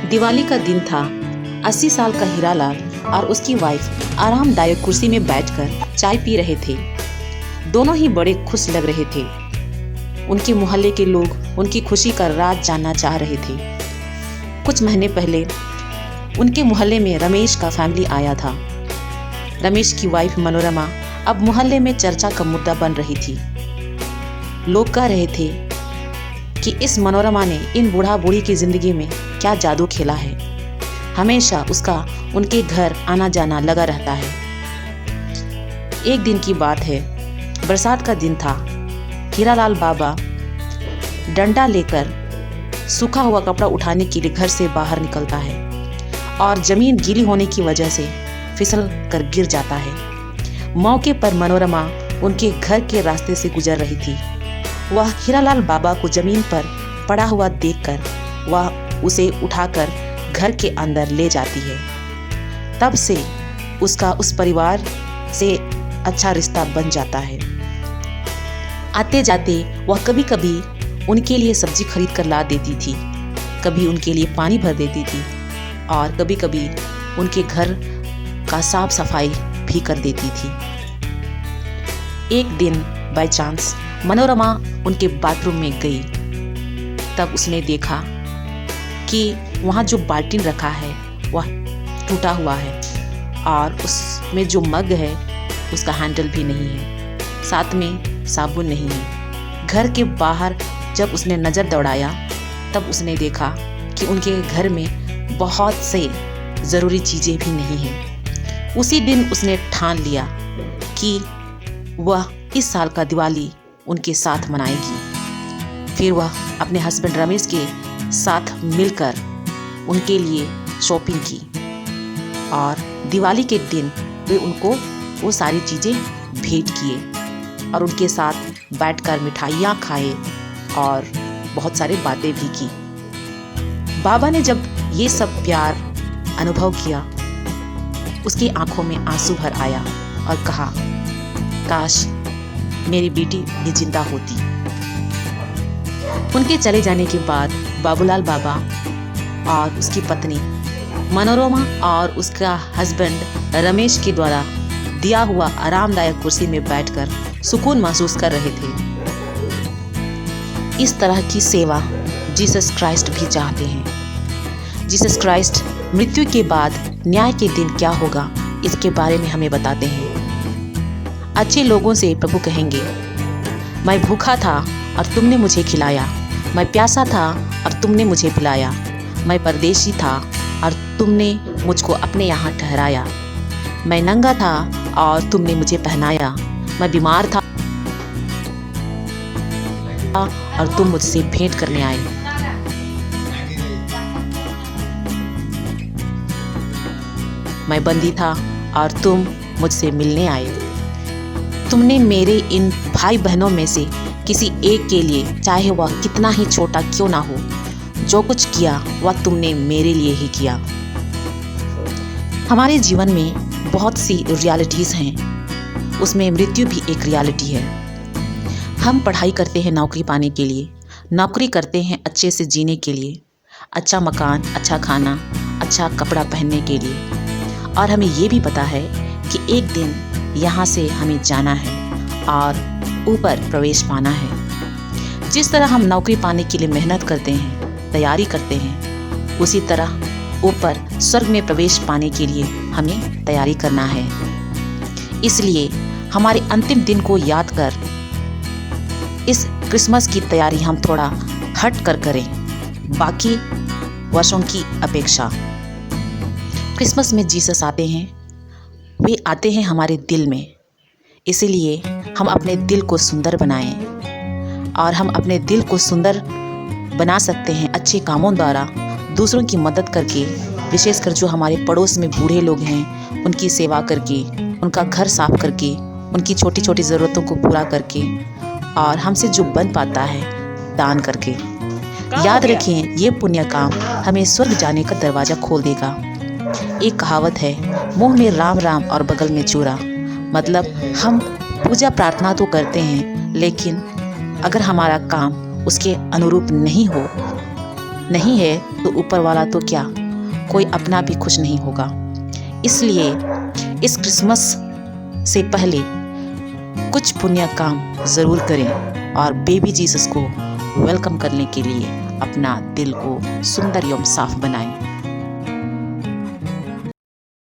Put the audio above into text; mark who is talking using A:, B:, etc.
A: दिवाली का दिन था। 80 साल का हीरालाल और उसकी वाइफ आरामदायक कुर्सी में बैठकर चाय पी रहे थे। दोनों ही बड़े खुश लग रहे थे। उनके मोहल्ले के लोग उनकी खुशी का राज जानना चाह रहे थे। कुछ महीने पहले उनके मोहल्ले में रमेश का फैमिली आया था। रमेश की वाइफ मनोरमा अब मोहल्ले में चर्चा का मुद्दा बन रही थी। लोग कह रहे थे कि इस मनोरमा ने इन बूढ़ा बूढ़ी की जिंदगी में क्या जादू खेला है। हमेशा उसका उनके घर आना जाना लगा रहता है। एक दिन की बात है, बरसात का दिन था। हीरालाल बाबा डंडा लेकर सूखा हुआ कपड़ा उठाने के लिए घर से बाहर निकलता है और जमीन गीली होने की वजह से फिसल कर गिर जाता है। मौके पर मनोरमा उनके घर के रास्ते से गुजर रही थी। वह हीरालाल बाबा को जमीन पर पड़ा हुआ देखकर वह उसे उठाकर घर के अंदर ले जाती है। तब से उसका उस परिवार से अच्छा रिश्ता बन जाता है। आते जाते वह कभी कभी उनके लिए सब्जी खरीद कर ला देती थी, कभी उनके लिए पानी भर देती थी और कभी कभी उनके घर का साफ सफाई भी कर देती थी। एक दिन बाय चांस मनोरमा उनके बाथरूम में गई। तब उसने देखा कि वहाँ जो बाल्टीन रखा है वह टूटा हुआ है और उसमें जो मग है उसका हैंडल भी नहीं है, साथ में साबुन नहीं है। घर के बाहर जब उसने नज़र दौड़ाया तब उसने देखा कि उनके घर में बहुत से ज़रूरी चीज़ें भी नहीं हैं। उसी दिन उसने ठान लिया कि वह इस साल का दिवाली उनके साथ मनाएगी। फिर वह अपने हस्बैंड रमेश के साथ मिलकर उनके लिए शॉपिंग की और दिवाली के दिन वे उनको वो सारी चीज़ें भेंट किए और उनके साथ बैठकर मिठाइयाँ खाए और बहुत सारी बातें भी की। बाबा ने जब ये सब प्यार अनुभव किया, उसकी आंखों में आंसू भर आया और कहा, काश मेरी बेटी भी जिंदा होती। उनके चले जाने के बाद बाबूलाल बाबा और उसकी पत्नी मनोरमा और उसका हस्बैंड रमेश के द्वारा दिया हुआ आरामदायक कुर्सी में बैठकर सुकून महसूस कर रहे थे। इस तरह की सेवा जीसस क्राइस्ट भी चाहते हैं। जीसस क्राइस्ट मृत्यु के बाद न्याय के दिन क्या होगा इसके बारे में हमें बताते हैं। अच्छे लोगों से प्रभु कहेंगे, मैं भूखा था और तुमने मुझे खिलाया, मैं प्यासा था और तुमने मुझे पिलाया, मैं परदेशी था और तुमने मुझको अपने यहाँ ठहराया, मैं नंगा था और तुमने मुझे पहनाया, मैं बीमार था और तुम मुझसे भेंट करने आए। मैं बंदी था और तुम मुझसे मिलने आए। तुमने मेरे इन भाई बहनों में से किसी एक के लिए, चाहे वह कितना ही छोटा क्यों ना हो, जो कुछ किया वह तुमने मेरे लिए ही किया। हमारे जीवन में बहुत सी रियलिटीज़ हैं, उसमें मृत्यु भी एक रियलिटी है। हम पढ़ाई करते हैं नौकरी पाने के लिए, नौकरी करते हैं अच्छे से जीने के लिए, अच्छा मकान, अच्छा खाना, अच्छा कपड़ा पहनने के लिए, और हमें ये भी पता है कि एक दिन यहाँ से हमें जाना है और ऊपर प्रवेश पाना है। जिस तरह हम नौकरी पाने के लिए मेहनत करते हैं, तैयारी करते हैं, उसी तरह ऊपर स्वर्ग में प्रवेश पाने के लिए हमें तैयारी करना है। इसलिए हमारे अंतिम दिन को याद कर इस क्रिसमस की तैयारी हम थोड़ा हट कर करें बाकी वर्षों की अपेक्षा। क्रिसमस में जीसस आते हैं, वे आते हैं हमारे दिल में। इसीलिए हम अपने दिल को सुंदर बनाएं और हम अपने दिल को सुंदर बना सकते हैं अच्छे कामों द्वारा, दूसरों की मदद करके, विशेषकर जो हमारे पड़ोस में बूढ़े लोग हैं उनकी सेवा करके, उनका घर साफ करके, उनकी छोटी छोटी ज़रूरतों को पूरा करके, और हमसे जो बन पाता है दान करके। याद रखें, ये पुण्य काम हमें स्वर्ग जाने का दरवाज़ा खोल देगा। एक कहावत है, मुंह में राम राम और बगल में चूरा। मतलब हम पूजा प्रार्थना तो करते हैं, लेकिन अगर हमारा काम उसके अनुरूप नहीं है तो ऊपर वाला तो क्या, कोई अपना भी खुश नहीं होगा। इसलिए इस क्रिसमस से पहले कुछ पुण्य काम ज़रूर करें और बेबी जीसस को वेलकम करने के लिए अपना दिल को सुंदर एवं साफ बनाएं।